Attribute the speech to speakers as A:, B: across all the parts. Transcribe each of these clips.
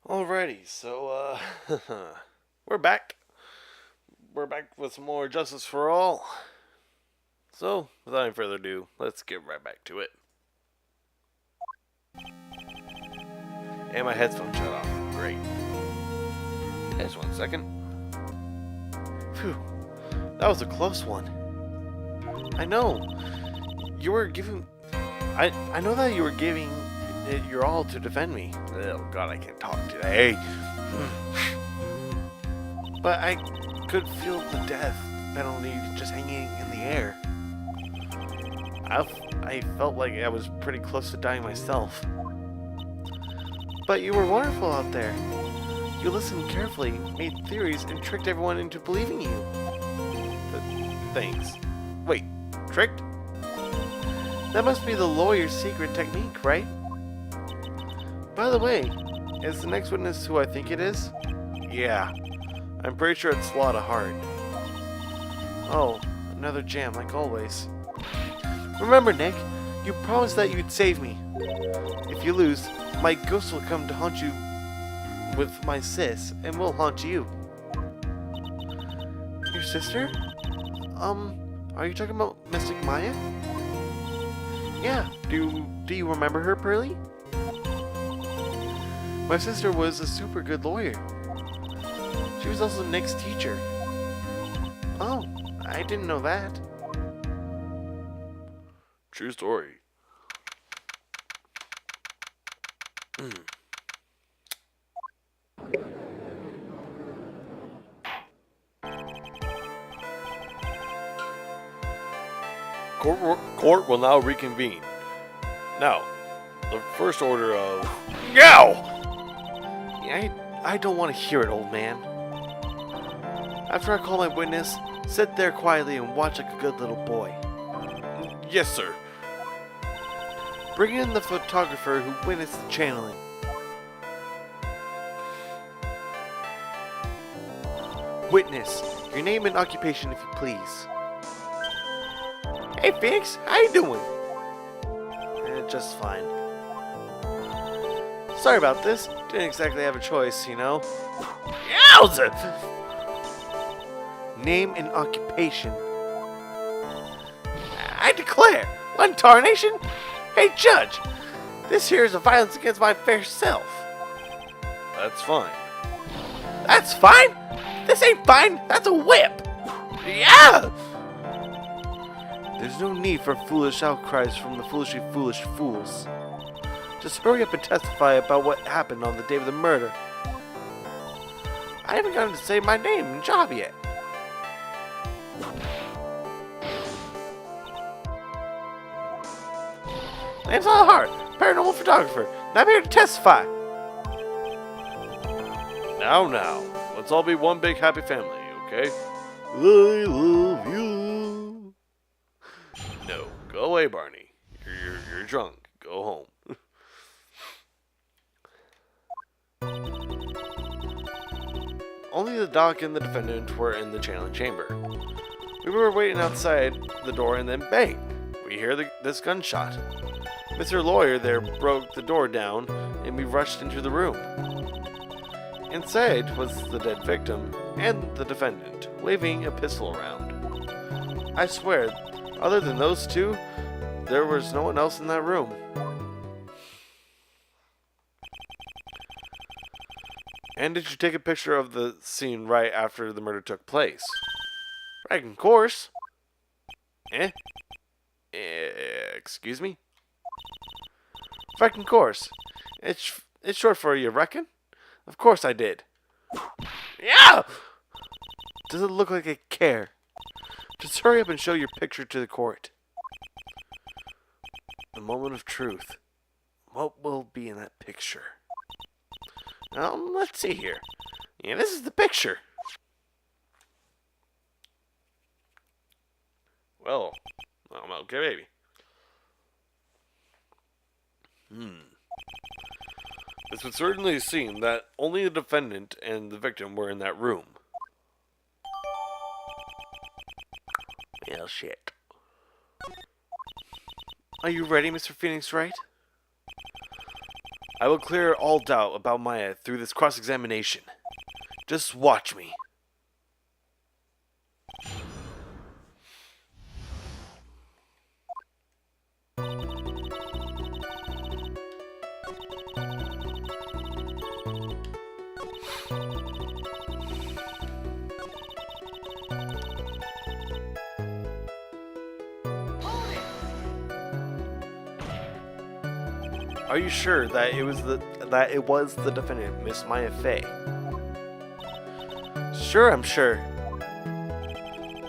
A: Alrighty, so we're back. We're back with some more Justice for All. So, without any further ado, let's get right back to it. And my headphones shut off. Great. Just 1 second. Phew. That was a close one. I know. You were giving... I know that you were giving it your all to defend me. Oh god, I can't talk today. But I could feel the death penalty just hanging in the air. I felt like I was pretty close to dying myself. But you were wonderful out there. You listened carefully, made theories, and tricked everyone into believing you. But thanks. Wait, tricked? That must be the lawyer's secret technique, right? By the way, is the next witness who I think it is? Yeah. I'm pretty sure it's Lotta Hart. Oh, another jam like always. Remember, Nick, you promised that you'd save me. If you lose, my ghost will come to haunt you with my sis, and will haunt you. Your sister? Are you talking about Mystic Maya? Yeah, do you remember her, Pearly? My sister was a super good lawyer. She was also Nick's teacher. Oh, I didn't know that. True story. Court will now reconvene. Now, the first order of... Yow! I don't want to hear it, old man. After I call my witness, sit there quietly and watch like a good little boy. Yes, sir. Bring in the photographer who witnessed the channeling. Witness, your name and occupation if you please. Hey Phoenix, how you doing? Just fine. Sorry about this. Didn't exactly have a choice, you know. Yowza! Name and occupation. I declare, one tarnation. Hey Judge, this here is a violence against my fair self. That's fine. That's fine? This ain't fine. That's a whip. Yeah! There's no need for foolish outcries from the foolishly foolish fools. Just hurry up and testify about what happened on the day of the murder. I haven't gotten to say my name and job yet. Name's Lotta Hart, paranormal photographer, and I'm here to testify. Now, let's all be one big happy family, okay? I love you. No, go away, Barney. You're drunk. Go home. Only the doc and the defendant were in the channeling chamber. We were waiting outside the door, and then bang! We hear this gunshot. Mr. Lawyer there broke the door down, and we rushed into the room. Inside was the dead victim and the defendant, waving a pistol around. I swear, other than those two, there was no one else in that room. And did you take a picture of the scene right after the murder took place? Right, of course. Excuse me? Right, of course. It's short for you reckon? Of course I did. Yeah! Does it look like I care? Just hurry up and show your picture to the court. The moment of truth. What will be in that picture? Let's see here. Yeah, this is the picture. Well, I'm okay, baby. This would certainly seem that only the defendant and the victim were in that room. Well, shit. Are you ready, Mr. Phoenix Wright? I will clear all doubt about Maya through this cross-examination. Just watch me. Are you sure that it was the defendant, Miss Maya Fey? Sure, I'm sure.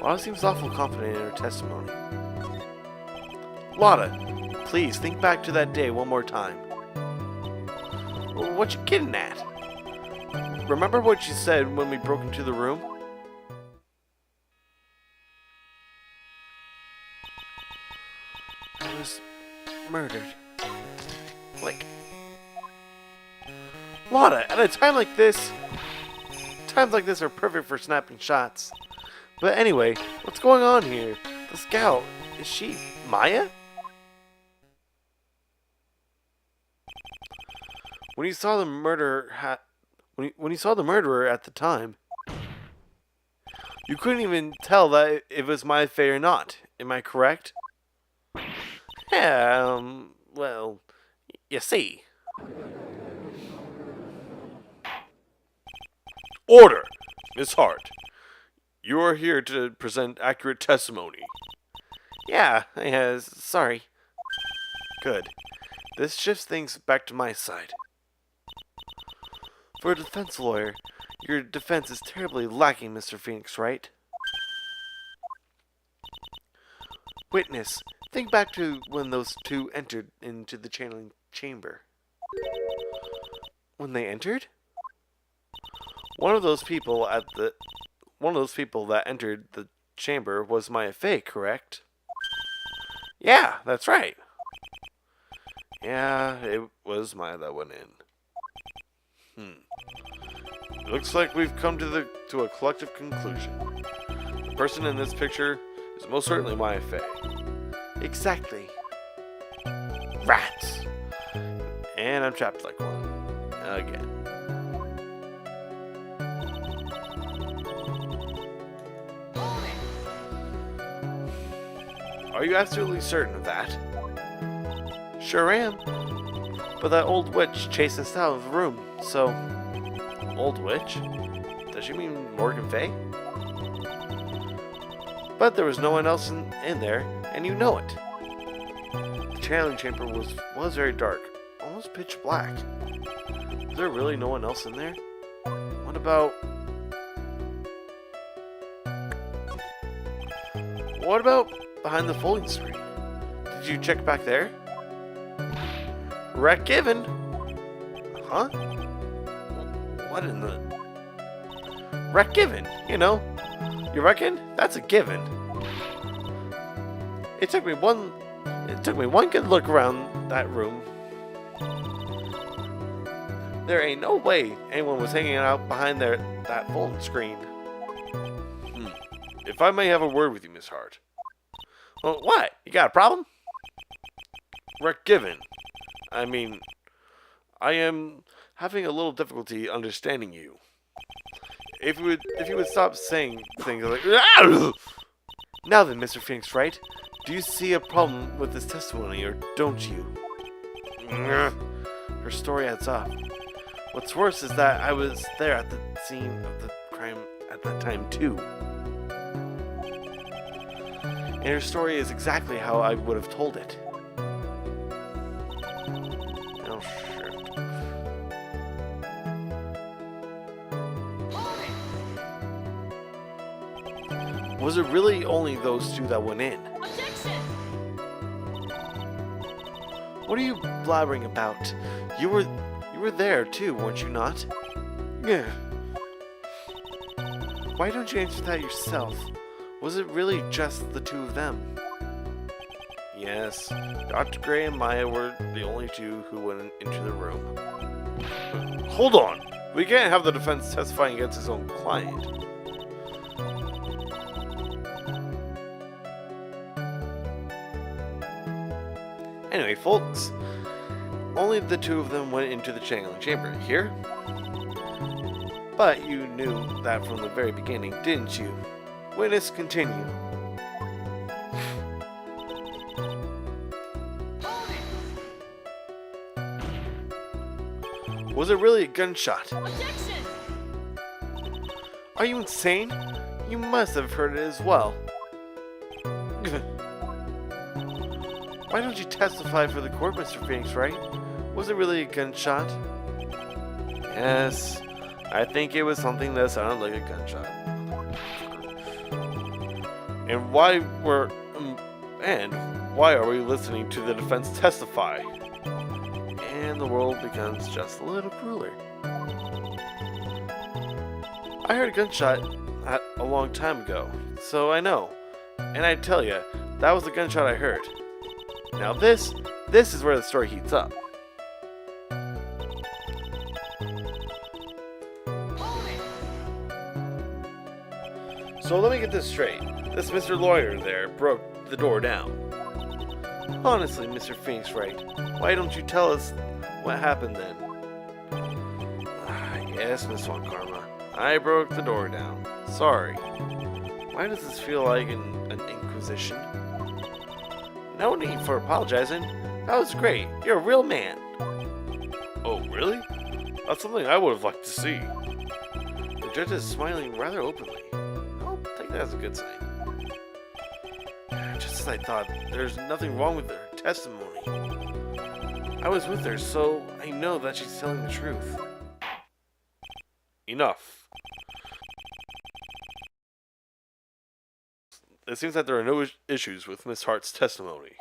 A: Lotta seems awful confident in her testimony. Lotta, please think back to that day one more time. What you getting at? Remember what you said when we broke into the room? I was murdered. Like, Lotta, at a time like this, times like this are perfect for snapping shots. But anyway, what's going on here? The scout, is she Maya? When you saw the murderer when you saw the murderer at the time, you couldn't even tell that if it was Maya Fey or not. Am I correct? Yeah, well, you see. Order! Miss Hart, you are here to present accurate testimony. Yeah, sorry. Good. This shifts things back to my side. For a defense lawyer, your defense is terribly lacking, Mr. Phoenix, right? Witness, think back to when those two entered into the channeling chamber. When they entered? One of those people that entered the chamber was Maya Fey, correct? Yeah, that's right. Yeah, it was Maya that went in. Looks like we've come to a collective conclusion. The person in this picture is most certainly Maya Fey. Exactly. Rats! And I'm trapped like one. Again. Are you absolutely certain of that? Sure am. But that old witch chased us out of the room, so... Old witch? Does she mean Morgan Fay? But there was no one else in there, and you know it. The channeling chamber was very dark, almost pitch black. Was there really no one else in there? What about behind the folding screen? Did you check back there? Rec given. Huh? What in the... Rec given, you know. You reckon? That's a given. It took me one good look around that room. There ain't no way anyone was hanging out behind that folding screen. If I may have a word with you, Miss Hart. Well, what? You got a problem? Rec given. I mean, I am having a little difficulty understanding you. If you would stop saying things like, "Ah!" Now then, Mr. Phoenix, right? Do you see a problem with this testimony, or don't you? Her story adds up. What's worse is that I was there at the scene of the crime at that time too. And her story is exactly how I would have told it. Oh, shit. Was it really only those two that went in?
B: Objection!
A: What are you blabbering about? You were there too, weren't you not? Yeah. Why don't you answer that yourself? Was it really just the two of them? Yes, Dr. Gray and Maya were the only two who went into the room. Hold on! We can't have the defense testifying against his own client. Anyway, folks, Only the two of them went into the channeling chamber. Here? But you knew that from the very beginning, didn't you? Witness continue. Was it really a gunshot?
B: Objection!
A: Are you insane? You must have heard it as well. Why don't you testify for the court, Mr. Phoenix, right? Was it really a gunshot? Yes, I think it was something that sounded like a gunshot. And why are we listening to the defense testify? And the world becomes just a little crueler. I heard a gunshot a long time ago, so I know. And I tell you, that was the gunshot I heard. Now this is where the story heats up. So let me get this straight. This Mr. Lawyer there broke the door down. Honestly, Mr. Phoenix Wright, why don't you tell us what happened then? Yes, Miss Von Karma. I broke the door down. Sorry. Why does this feel like an inquisition? No need for apologizing. That was great. You're a real man. Oh, really? That's something I would have liked to see. The judge is smiling rather openly. I'll take that as a good sign. Just as I thought, there's nothing wrong with her testimony. I was with her, so I know that she's telling the truth. Enough. It seems that there are no issues with Miss Hart's testimony.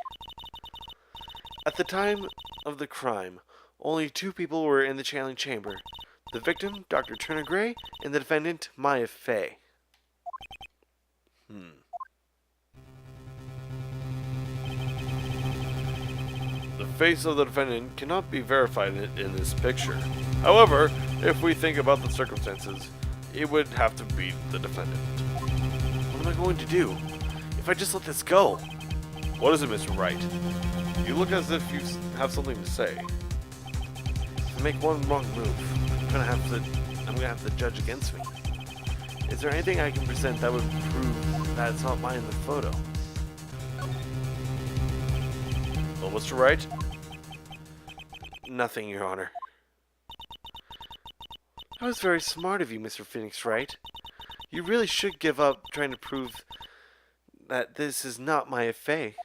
A: At the time of the crime, only two people were in the channeling chamber. The victim, Dr. Turner Gray, and the defendant, Maya Fey. The face of the defendant cannot be verified in this picture. However, if we think about the circumstances, it would have to be the defendant. What am I going to do if I just let this go? What is it, Mr. Wright? You look as if you have something to say. If I make one wrong move, I'm gonna have the judge against me. Is there anything I can present that would prove that it's not mine in the photo? Well, Mr. Wright? Nothing, Your Honor. That was very smart of you, Mr. Phoenix Wright. You really should give up trying to prove that this is not Maya Fey.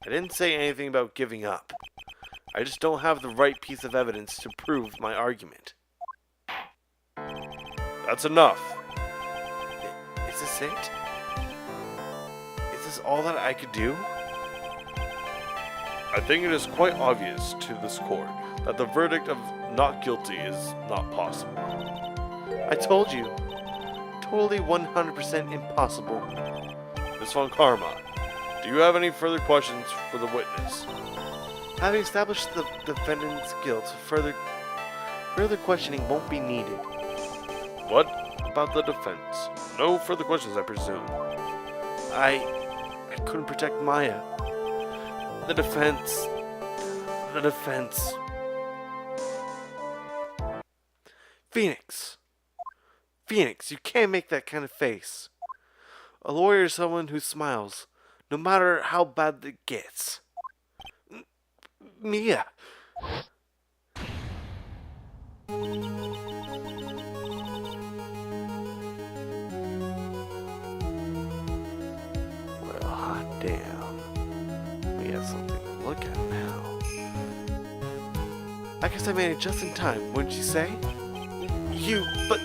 A: I didn't say anything about giving up. I just don't have the right piece of evidence to prove my argument. That's enough. Is this it? Is this all that I could do? I think it is quite obvious to this court that the verdict of not guilty is not possible. I told you. Totally 100% impossible. Miss Von Karma, do you have any further questions for the witness? Having established the defendant's guilt, further questioning won't be needed. What about the defense? No further questions, I presume. I couldn't protect Maya. The defense. Phoenix, you can't make that kind of face. A lawyer is someone who smiles, no matter how bad it gets. Mia. Well, hot damn. We have something to look at now. I guess I made it just in time, wouldn't you say? But...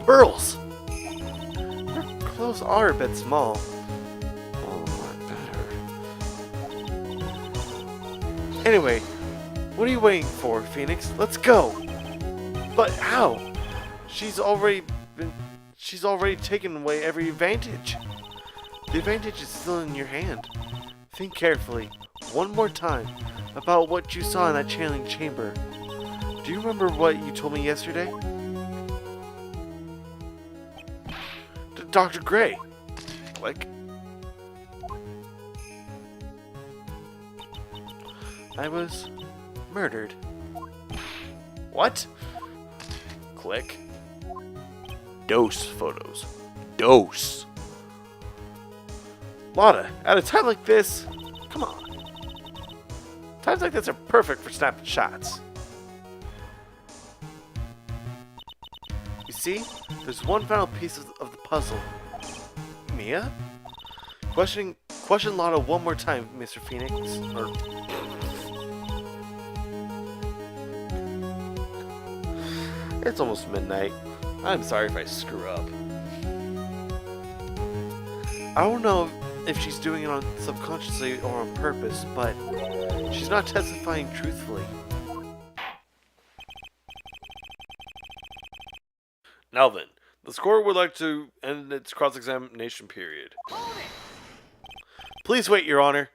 A: Pearls! Her clothes are a bit small. Oh, my better. Anyway, what are you waiting for, Phoenix? Let's go! But how? She's already taken away every advantage. The advantage is still in your hand. Think carefully, one more time, about what you saw in that channeling chamber. Do you remember what you told me yesterday? Dr. Gray. Like... I was murdered. What? Click. Dose photos. Dose. Lotta, at a time like this, come on. Times like this are perfect for snapping shots. You see, there's one final piece of the puzzle. Mia? Question Lotta one more time, Mr. Phoenix. It's almost midnight. I'm sorry if I screw up. I don't know if she's doing it subconsciously or on purpose, but she's not testifying truthfully. Now then, the court would like to end its cross-examination period. Please wait, Your Honor.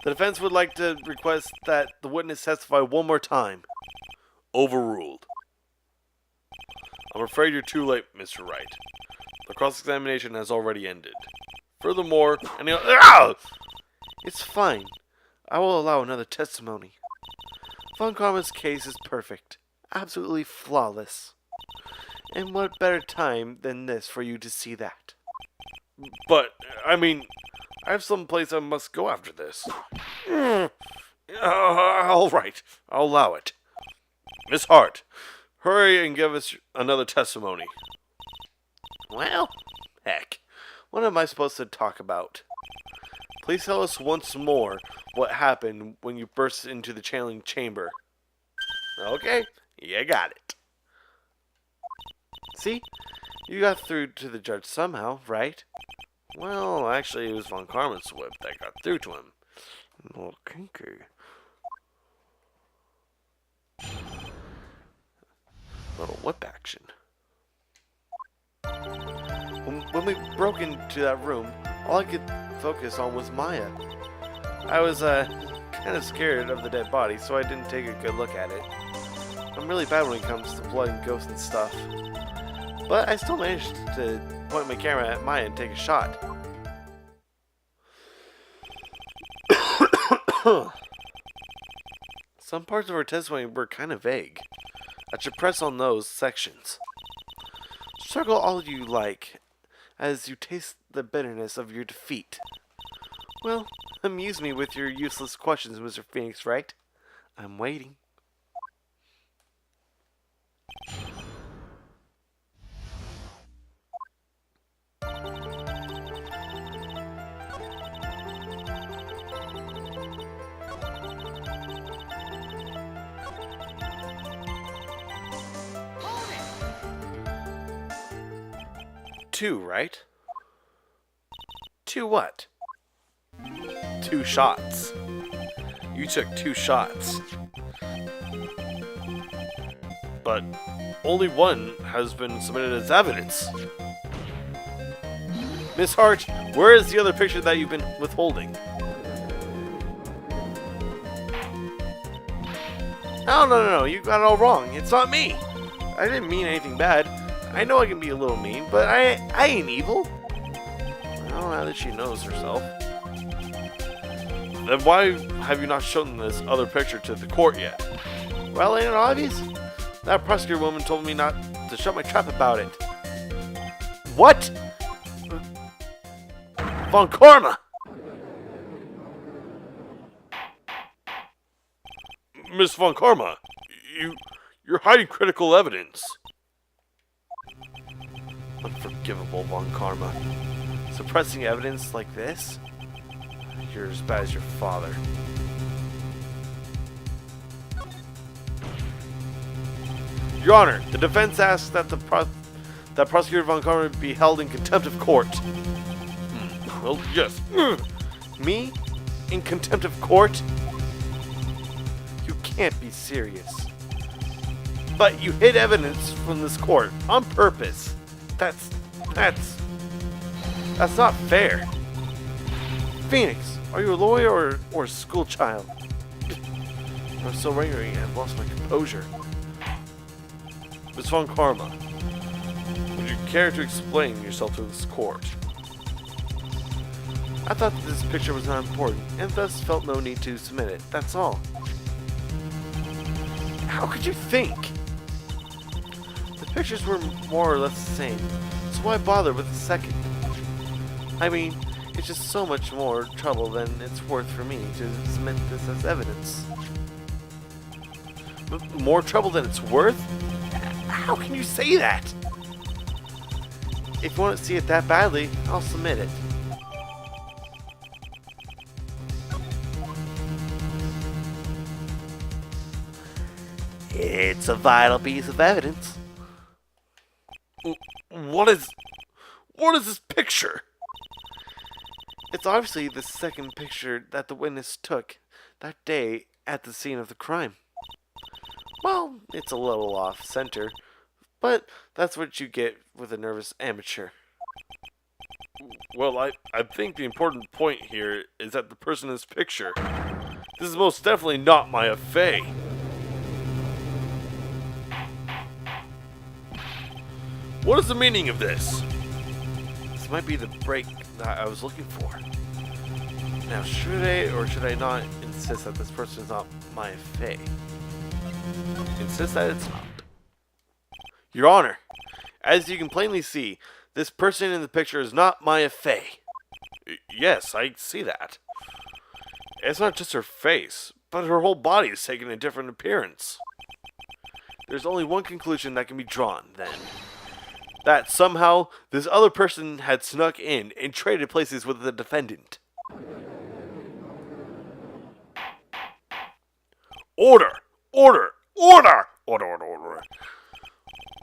A: The defense would like to request that the witness testify one more time. Overruled. I'm afraid you're too late, Mr. Wright. The cross-examination has already ended. Furthermore, it's fine. I will allow another testimony. Von Karma's case is perfect. Absolutely flawless. And what better time than this for you to see that? But, I mean, I have some place I must go after this. All right, I'll allow it. Miss Hart, hurry and give us another testimony. Well, heck, what am I supposed to talk about? Please tell us once more what happened when you burst into the channeling chamber. Okay, you got it. See, you got through to the judge somehow, right? Well, actually, it was Von Karma's whip that got through to him. A little kinky. Little whip action. When we broke into that room, all I could focus on was Maya. I was kind of scared of the dead body, so I didn't take a good look at it. I'm really bad when it comes to blood and ghosts and stuff. But I still managed to point my camera at Maya and take a shot. Some parts of her testimony were kind of vague. I should press on those sections. Struggle all you like, as you taste the bitterness of your defeat. Well, amuse me with your useless questions, Mr. Phoenix, right? I'm waiting. Two, right? Two what? 2 shots. You took 2 shots. But only one has been submitted as evidence. Miss Hart, where is the other picture that you've been withholding? No, you got it all wrong. It's not me. I didn't mean anything bad. I know I can be a little mean, but I ain't evil. Well, now that she knows herself. Then why have you not shown this other picture to the court yet? Well, ain't it obvious? That prosecutor woman told me not to shut my trap about it. What? Von Karma! Miss Von Karma, you're hiding critical evidence. Unforgivable, Von Karma. Suppressing evidence like this? You're as bad as your father. Your Honor, the defense asks that that Prosecutor Von Karma be held in contempt of court. Well, yes. Me? In contempt of court? You can't be serious. But you hid evidence from this court on purpose. That's not fair. Phoenix, are you a lawyer or a school child? I'm so angry I've lost my composure. Miss Von Karma, would you care to explain yourself to this court? I thought that this picture was not important, and thus felt no need to submit it. That's all. How could you think? The pictures were more or less the same, so why bother with the second? I mean, it's just so much more trouble than it's worth for me to submit this as evidence. More trouble than it's worth? How can you say that? If you want to see it that badly, I'll submit it. It's a vital piece of evidence. What is this picture? It's obviously the second picture that the witness took that day at the scene of the crime. Well, it's a little off center, but that's what you get with a nervous amateur.
B: Well, I think the important point here is that the person in this picture, this is most definitely not Maya Fey. What is the meaning of this?
A: This might be the break that I was looking for. Now, should I or should I not insist that this person is not Maya Fey? Insist that it's not. Your Honor, as you can plainly see, this person in the picture is not Maya Fey.
B: Yes, I see that. It's not just her face, but her whole body is taking a different appearance.
A: There's only one conclusion that can be drawn, then. That somehow this other person had snuck in and traded places with the defendant.
B: Order! Order! Order! Order, order, order.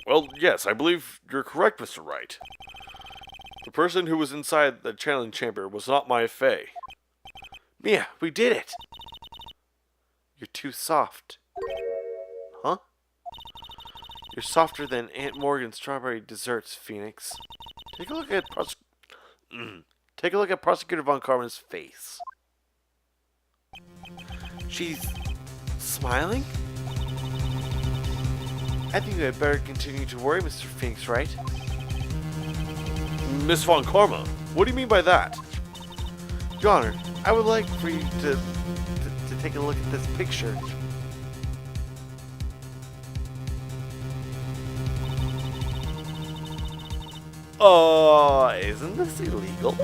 B: Well, yes, I believe you're correct, Mr. Wright. The person who was inside the channeling chamber was not Maya Fey.
A: Mia, we did it! You're too soft. Huh? You're softer than Aunt Morgan's strawberry desserts, Phoenix. Take a look at Prosecutor Von Karman's face. She's smiling? I think you had better continue to worry, Mr. Phoenix, right?
B: Miss Von Karma, what do you mean by that?
A: Your Honor, I would like for you to take a look at this picture. Isn't this illegal?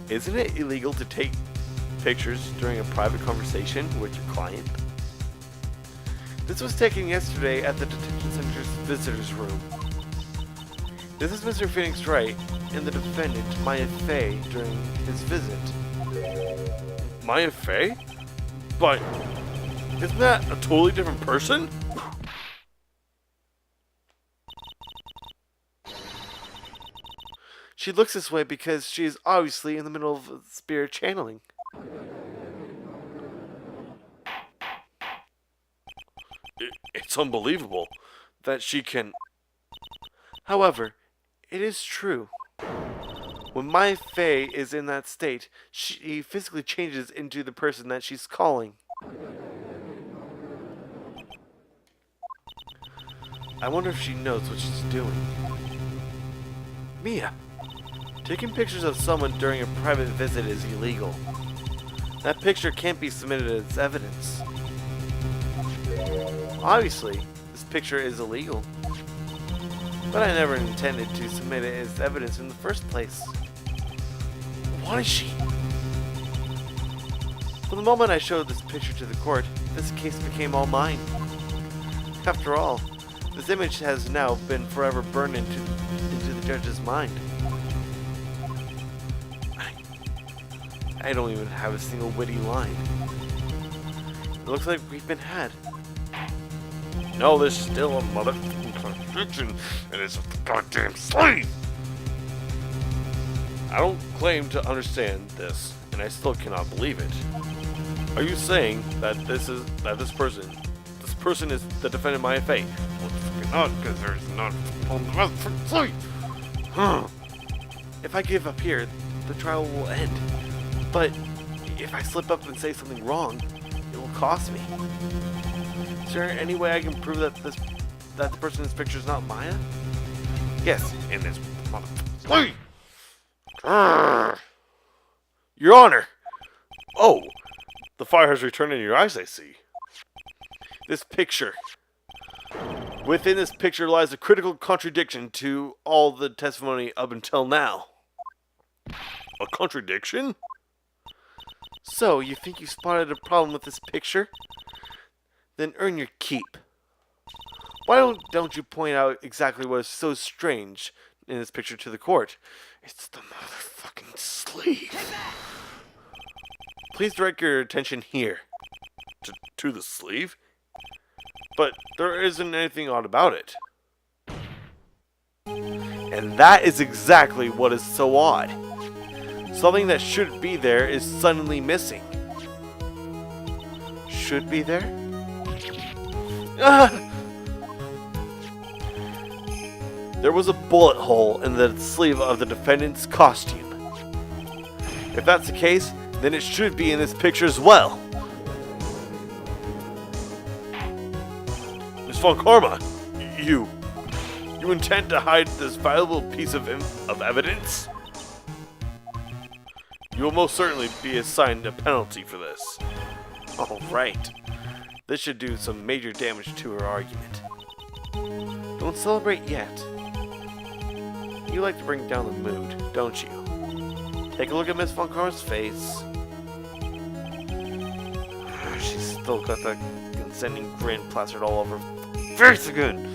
A: Isn't it illegal to take pictures during a private conversation with your client? This was taken yesterday at the detention center's visitors room. This is Mr. Phoenix Wright and the defendant, Maya Fey, during his visit.
B: Maya Fey? But isn't that a totally different person?
A: She looks this way because she is obviously in the middle of spirit channeling.
B: It's unbelievable that she can...
A: However, it is true. When Maya Fey is in that state, she physically changes into the person that she's calling. I wonder if she knows what she's doing. Mia, taking pictures of someone during a private visit is illegal. That picture can't be submitted as evidence. Obviously, this picture is illegal. But I never intended to submit it as evidence in the first place. What is she? From the moment I showed this picture to the court, this case became all mine. After all, this image has now been forever burned into the judge's mind. I don't even have a single witty line. It looks like we've been had.
B: No, there's still a motherfucking contradiction, and it's a goddamn slave! I don't claim to understand this, and I still cannot believe it. Are you saying that this person is the defendant Maya Fey? Well, fucking not, because there's not on the motherfucking slave!
A: If I give up here, the trial will end. But if I slip up and say something wrong, it will cost me. Is there any way I can prove that the person in this picture is not Maya? Yes, in this motherfucking slave!
B: Grr. Your Honor! Oh, the fire has returned in your eyes, I see. This picture. Within this picture lies a critical contradiction to all the testimony up until now. A contradiction?
A: So, you think you spotted a problem with this picture? Then earn your keep. Why don't you point out exactly what is so strange in this picture to the court?
B: It's the motherfucking sleeve.
A: Please direct your attention here.
B: To the sleeve? But there isn't anything odd about it.
A: And that is exactly what is so odd. Something that should be there is suddenly missing. Should be there? Ah! There was a bullet hole in the sleeve of the defendant's costume. If that's the case, then it should be in this picture as well.
B: Miss Von Karma, you intend to hide this valuable piece of evidence? You will most certainly be assigned a penalty for this.
A: All right. This should do some major damage to her argument. Don't celebrate yet. You like to bring down the mood, don't you? Take a look at Miss Von Karma's face. She's still got that consenting grin plastered all over her face again.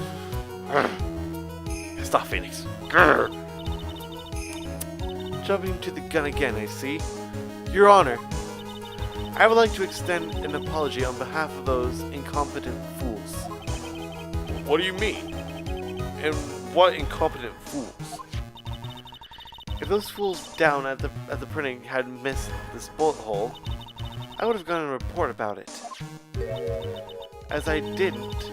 A: Stop, Phoenix. Grr. Jumping to the gun again, I see. Your Honor, I would like to extend an apology on behalf of those incompetent fools.
B: What do you mean? And what incompetent fools?
A: If those fools down at the printing had missed this bullet hole, I would have gone and report about it. As I didn't,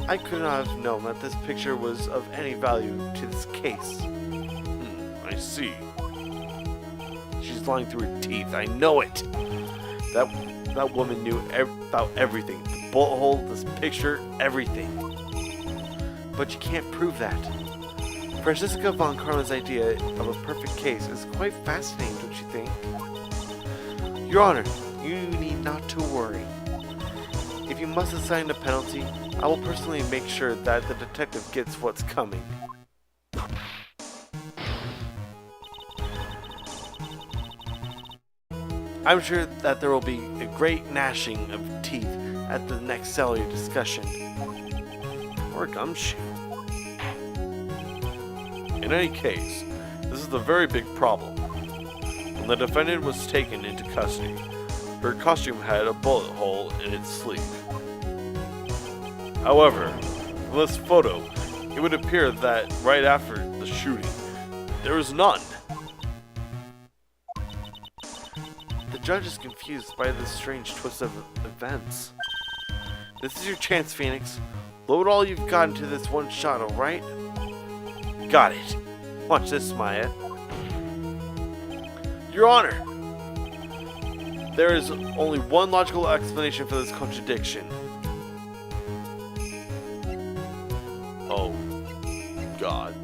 A: I could not have known that this picture was of any value to this case.
B: I see.
A: She's lying through her teeth, I know it. That woman knew about everything. The bullet hole, this picture, everything. But you can't prove that. Franziska von Karma's idea of a perfect case is quite fascinating, don't you think? Your Honor, you need not to worry. If you must assign a penalty, I will personally make sure that the detective gets what's coming. I'm sure that there will be a great gnashing of teeth at the next salary discussion. Or gumshoe.
B: In any case, this is a very big problem. When the defendant was taken into custody, her costume had a bullet hole in its sleeve. However, from this photo, it would appear that right after the shooting, there was none.
A: The judge is confused by this strange twist of events. This is your chance, Phoenix. Load all you've got into this one shot, alright? Got it. Watch this, Maya. Your Honor! There is only one logical explanation for this contradiction.
B: Oh, God.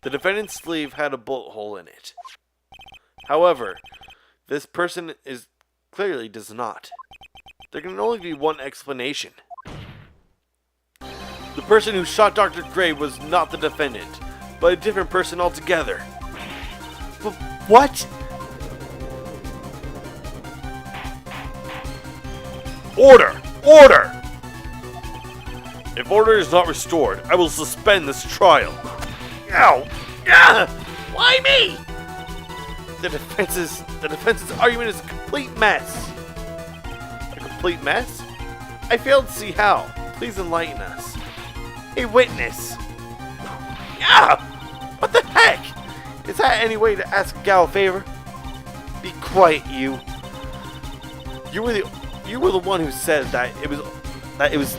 A: The defendant's sleeve had a bullet hole in it. However, this person clearly does not. There can only be one explanation. The person who shot Dr. Gray was not the defendant, but a different person altogether. What?
B: Order! Order! If order is not restored, I will suspend this trial. Ow! Ah! Why me?
A: The defense's argument is a complete mess. A complete mess? I fail to see how. Please enlighten us. A witness.
B: Ah!
A: What the heck? Is that any way to ask a gal a favor? Be quiet, you. You were the one who said that it was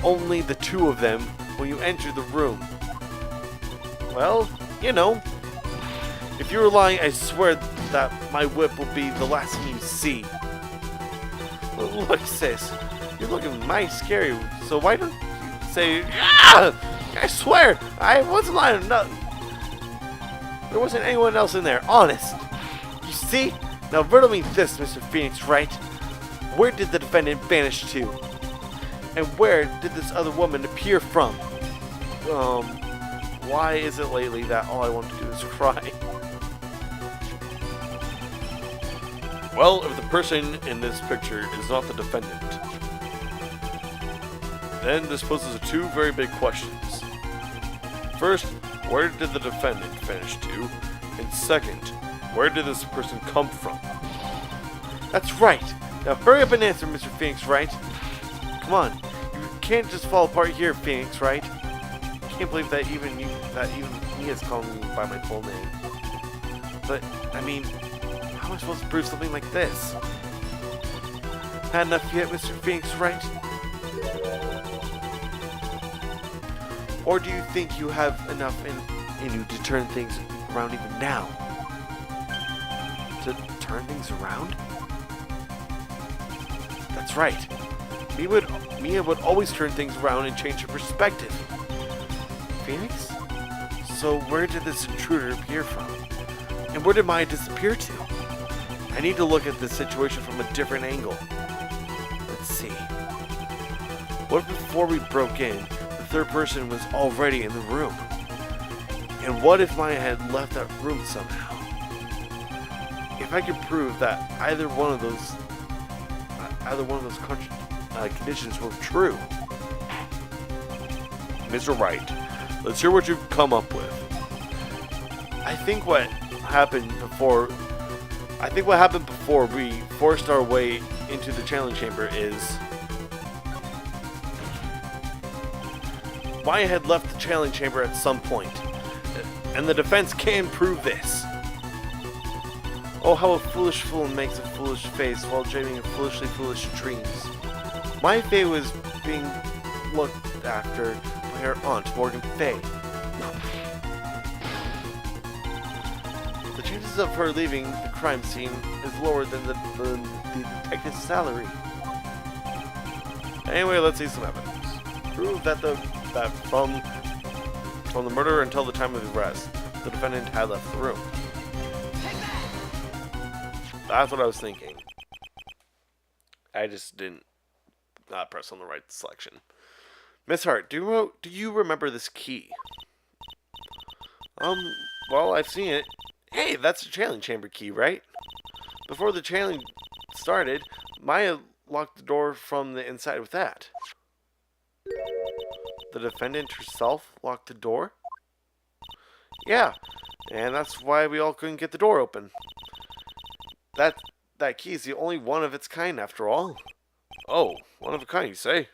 A: only the two of them when you entered the room. Well, you know, if you were lying, I swear that my whip will be the last thing you see. Look, sis, You're looking mighty scary, so why don't you say, "Ah! I swear, I wasn't lying. No, there wasn't anyone else in there, honest." You see? Now riddle me this, Mr. Phoenix Wright. Where did the defendant vanish to? And where did this other woman appear from? Why is it lately that all I want to do is cry?
B: Well, if the person in this picture is not the defendant, then this poses two very big questions. First, where did the defendant vanish to? And second, where did this person come from?
A: That's right. Now hurry up and answer, Mr. Phoenix Wright. Come on. You can't just fall apart here, Phoenix Wright. I can't believe that even me is calling me by my full name. But, I mean, how am I supposed to prove something like this? Had enough yet, Mr. Phoenix Wright? Or do you think you have enough in you to turn things around even now? To turn things around? That's right. Mia would always turn things around and change her perspective. Phoenix? So where did this intruder appear from? And where did Maya disappear to? I need to look at this situation from a different angle. Let's see. What if before we broke in, the third person was already in the room? And what if Maya had left that room somehow? If I could prove that either one of those conditions were true.
B: Mr. Wright, let's hear what you've come up with.
A: I think what happened before we forced our way into the challenge chamber is Maya had left the challenge chamber at some point, and the defense can prove this. Oh, how a foolish fool makes a foolish face while dreaming of foolishly foolish dreams. My Faye was being looked after by her aunt, Morgan Faye. The chances of her leaving the crime scene is lower than the detective's salary. Anyway, let's see some evidence. Prove that from the murder until the time of the arrest, the defendant had left the room. That's what I was thinking. I just didn't press on the right selection. Miss Hart, do you remember this key? Well, I've seen it. Hey, that's the challenge chamber key, right? Before the challenge started, Maya locked the door from the inside with that. The defendant herself locked the door? Yeah, and that's why we all couldn't get the door open. That key is the only one of its kind, after all.
B: Oh, one of a kind, you say?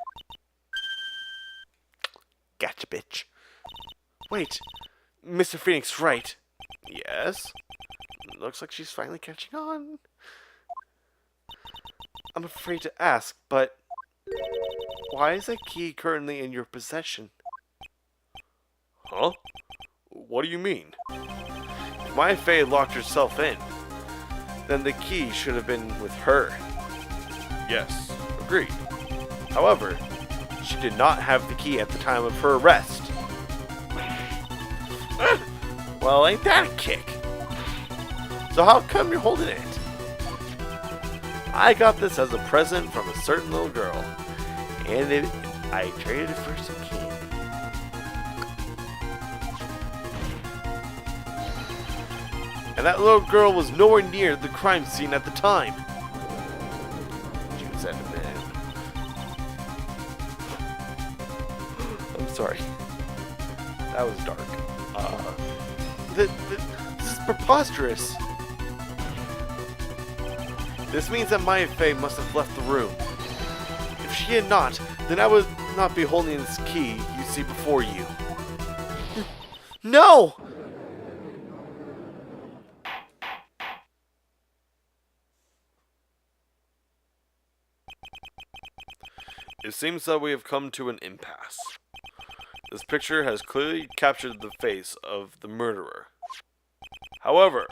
A: Gotcha, bitch. Wait, Mr. Phoenix Wright.
B: Yes?
A: Looks like she's finally catching on. I'm afraid to ask, but why is that key currently in your possession?
B: Huh? What do you mean?
A: If Maya Faye locked herself in, then the key should have been with her.
B: Yes, agreed.
A: However, she did not have the key at the time of her arrest. Well, ain't that a kick? So how come you're holding it? I got this as a present from a certain little girl, and I traded it for some candy. And that little girl was nowhere near the crime scene at the time. She was at a man. I'm sorry. That was dark. This is preposterous. This means that Maya Faye must have left the room. If she had not, then I would not be holding this key you see before you. No!
B: It seems that we have come to an impasse. This picture has clearly captured the face of the murderer. However,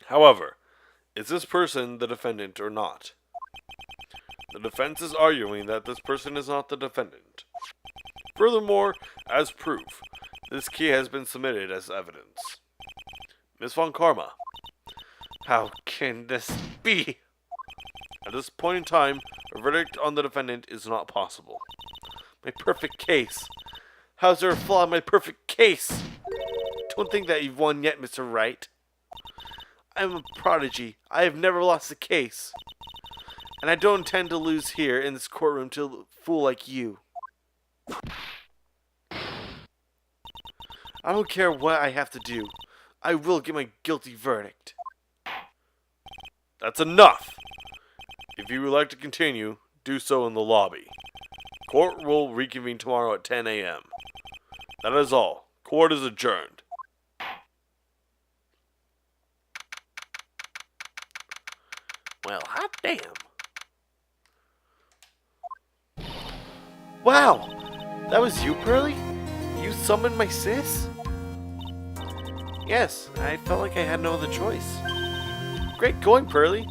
B: However, is this person the defendant or not? The defense is arguing that this person is not the defendant. Furthermore, as proof, this key has been submitted as evidence. Ms. Von Karma,
A: How can this be?
B: at this point in time, a verdict on the defendant is not possible.
A: My perfect case. How's there a flaw in my perfect case? Don't think that you've won yet, Mr. Wright. I'm a prodigy. I have never lost a case. And I don't intend to lose here in this courtroom to a fool like you. I don't care what I have to do. I will get my guilty verdict.
B: That's enough! If you would like to continue, do so in the lobby. Court will reconvene tomorrow at 10 a.m. That is all. Court is adjourned.
A: Well, hot damn. Wow! That was you, Pearly? You summoned my sis? Yes, I felt like I had no other choice. Great going, Pearly.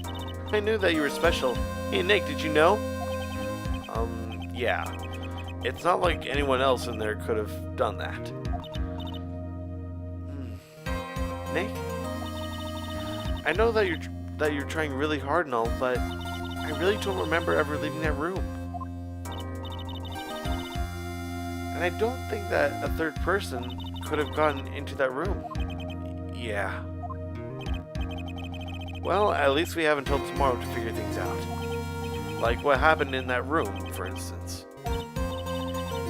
A: I knew that you were special. Hey, Nick, did you know? Yeah. It's not like anyone else in there could have done that. Nick? I know that you're trying really hard and all, but I really don't remember ever leaving that room. And I don't think that a third person could have gotten into that room. Yeah. Well, at least we have until tomorrow to figure things out. Like what happened in that room, for instance.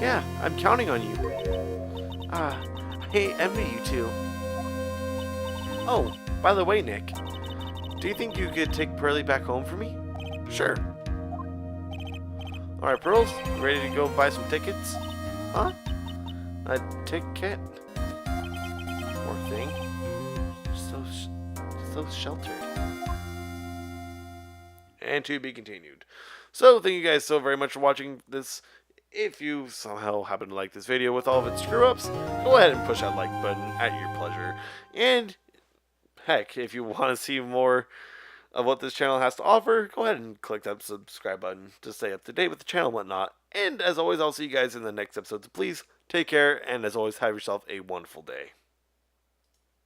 A: Yeah, I'm counting on you. I envy you too. Oh, by the way, Nick, do you think you could take Pearly back home for me? Sure. Alright, Pearls, ready to go buy some tickets? Huh? A ticket? Poor thing. So sheltered. And to be continued. So, thank you guys so very much for watching this. If you somehow happen to like this video with all of its screw-ups, go ahead and push that like button at your pleasure. And, heck, if you want to see more of what this channel has to offer, go ahead and click that subscribe button to stay up to date with the channel and whatnot. And, as always, I'll see you guys in the next episode. So please, take care, and as always, have yourself a wonderful day.